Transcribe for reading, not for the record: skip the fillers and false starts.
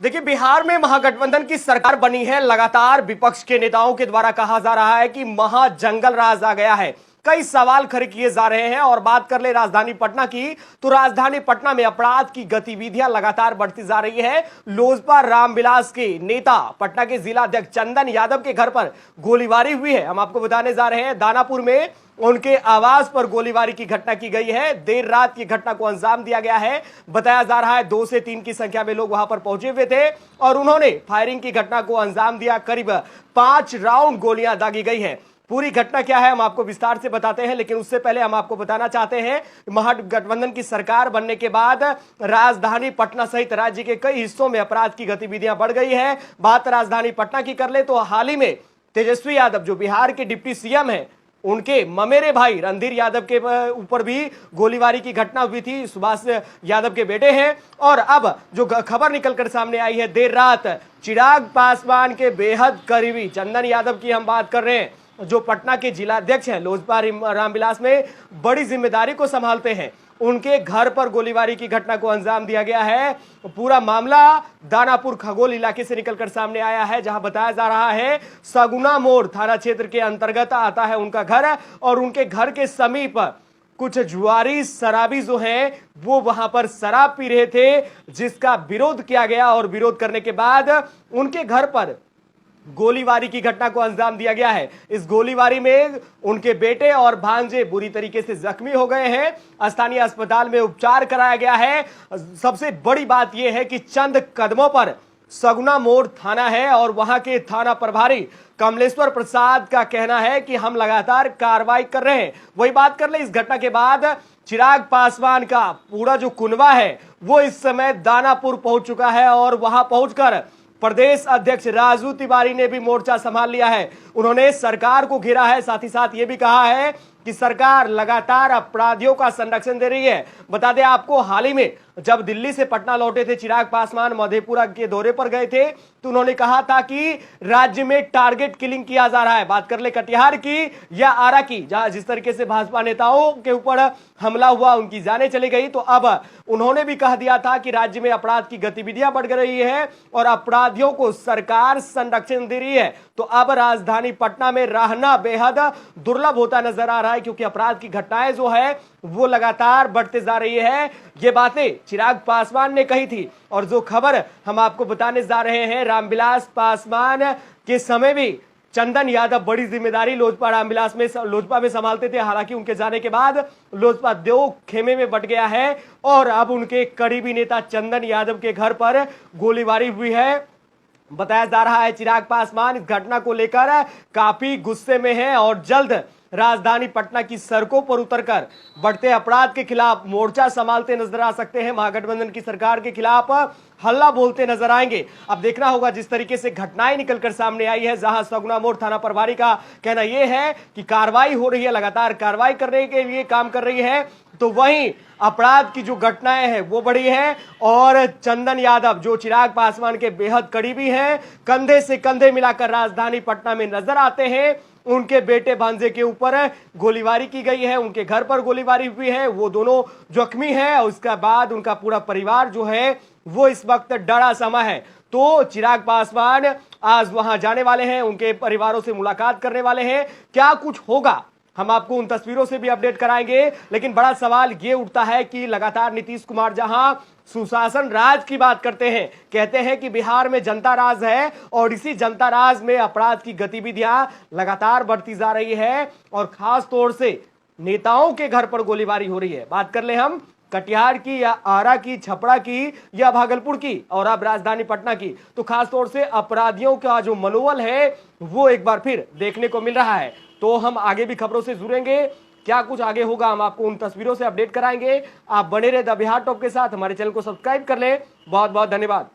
देखिए, बिहार में महागठबंधन की सरकार बनी है। लगातार विपक्ष के नेताओं के द्वारा कहा जा रहा है कि महाजंगल राज आ गया है। कई सवाल खड़े किए जा रहे हैं। और बात कर ले राजधानी पटना की, तो राजधानी पटना में अपराध की गतिविधियां लगातार बढ़ती जा रही है। लोजपा रामविलास के नेता पटना के जिला अध्यक्ष चंदन यादव के घर पर गोलीबारी हुई है। हम आपको बताने जा रहे हैं, दानापुर में उनके आवास पर गोलीबारी की घटना की गई है। देर रात की घटना को अंजाम दिया गया है। बताया जा रहा है 2 से 3 की संख्या में लोग वहां पर पहुंचे हुए थे और उन्होंने फायरिंग की घटना को अंजाम दिया। करीब 5 राउंड गोलियां दागी गई है। पूरी घटना क्या है हम आपको विस्तार से बताते हैं, लेकिन उससे पहले हम आपको बताना चाहते हैं, महागठबंधन की सरकार बनने के बाद राजधानी पटना सहित राज्य के कई हिस्सों में अपराध की गतिविधियां बढ़ गई है। बात राजधानी पटना की कर ले तो हाल ही में तेजस्वी यादव जो बिहार के डिप्टी सीएम है, उनके ममेरे भाई रणधीर यादव के ऊपर भी गोलीबारी की घटना हुई थी। सुभाष यादव के बेटे हैं। और अब जो खबर निकलकर सामने आई है, देर रात चिराग पासवान के बेहद करीबी चंदन यादव की हम बात कर रहे हैं, जो पटना के जिला अध्यक्ष हैं, लोजपा रामविलास में बड़ी जिम्मेदारी को संभालते हैं, उनके घर पर गोलीबारी की घटना को अंजाम दिया गया है। पूरा मामला दानापुर खगोल इलाके से निकलकर सामने आया है, जहां बताया जा रहा है सगुना मोड़ थाना क्षेत्र के अंतर्गत आता है उनका घर। और उनके घर के समीप कुछ जुआरी शराबी जो हैं वो वहां पर शराब पी रहे थे, जिसका विरोध किया गया। और विरोध करने के बाद उनके घर पर गोलीबारी की घटना को अंजाम दिया गया है। इस गोलीबारी में उनके बेटे और भांजे बुरी तरीके से जख्मी हो गए हैं। स्थानीय अस्पताल में उपचार कराया गया है। सबसे बड़ी बात यह है कि चंद कदमों पर सगुना मोड़ थाना है और वहां के थाना प्रभारी कमलेश्वर प्रसाद का कहना है कि हम लगातार कार्रवाई कर रहे हैं। वही बात कर ले, इस घटना के बाद चिराग पासवान का पूरा जो कुनबा है वो इस समय दानापुर पहुंच चुका है और वहां पहुंचकर प्रदेश अध्यक्ष राजू तिवारी ने भी मोर्चा संभाल लिया है। उन्होंने सरकार को घेरा है, साथ ही साथ ये भी कहा है कि सरकार लगातार अपराधियों का संरक्षण दे रही है। बता दें आपको, हाल ही में जब दिल्ली से पटना लौटे थे चिराग पासवान, मधेपुरा के दौरे पर गए थे, तो उन्होंने कहा था कि राज्य में टारगेट किलिंग किया जा रहा है। बात कर ले कटिहार की या आरा की, जहां जिस तरीके से भाजपा नेताओं के ऊपर हमला हुआ, उनकी जानें चली गई, तो अब उन्होंने भी कह दिया था कि राज्य में अपराध की गतिविधियां बढ़ रही है और अपराधियों को सरकार संरक्षण दे रही है। तो अब राजधानी पटना में रहना बेहद दुर्लभ होता नजर आ रहा है, क्योंकि अपराध की घटनाएं जो है वो लगातार बढ़ते जा रही है। ये बातें चिराग पासवान ने कही थी। और जो खबर हम आपको बताने जा रहे हैं, रामविलास पासवान के समय भी चंदन यादव बड़ी जिम्मेदारी लोजपा में संभालते थे। हालांकि उनके जाने के बाद लोजपा 2 खेमे में बट गया है और अब उनके करीबी नेता चंदन यादव के घर पर गोलीबारी हुई है। बताया जा रहा है चिराग पासवान इस घटना को लेकर काफी गुस्से में है और जल्द राजधानी पटना की सड़कों पर उतरकर बढ़ते अपराध के खिलाफ मोर्चा संभालते नजर आ सकते हैं। महागठबंधन की सरकार के खिलाफ हल्ला बोलते नजर आएंगे। अब देखना होगा, जिस तरीके से घटनाएं निकलकर सामने आई है, जहां सगुना मोड़ थाना प्रभारी का कहना यह है कि कार्रवाई हो रही है, लगातार कार्रवाई करने के लिए काम कर रही है, तो वहीं अपराध की जो घटनाएं हैं वो बढ़ी है। और चंदन यादव जो चिराग पासवान के बेहद करीबी हैं, कंधे से कंधे मिलाकर राजधानी पटना में नजर आते हैं। उनके बेटे भांजे के ऊपर गोलीबारी की गई है, उनके घर पर गोलीबारी हुई है, वो दोनों जख्मी हैं। और उसके बाद उनका पूरा परिवार जो है वो इस वक्त डरा समा है। तो चिराग पासवान आज वहां जाने वाले हैं, उनके परिवारों से मुलाकात करने वाले हैं। क्या कुछ होगा हम आपको उन तस्वीरों से भी अपडेट कराएंगे। लेकिन बड़ा सवाल ये उठता है कि लगातार नीतीश कुमार जहां सुशासन राज की बात करते हैं, कहते हैं कि बिहार में जनता राज है, और इसी जनता राज में अपराध की गतिविधियां लगातार बढ़ती जा रही है और खास तौर से नेताओं के घर पर गोलीबारी हो रही है। बात कर ले हम कटिहार की या आरा की, छपरा की या भागलपुर की, और अब राजधानी पटना की, तो खास तौर से अपराधियों का जो मनोबल है वो एक बार फिर देखने को मिल रहा है। तो हम आगे भी खबरों से जुड़ेंगे, क्या कुछ आगे होगा हम आपको उन तस्वीरों से अपडेट कराएंगे। आप बने रहे द बिहार टॉप के साथ, हमारे चैनल को सब्सक्राइब कर लें। बहुत बहुत धन्यवाद।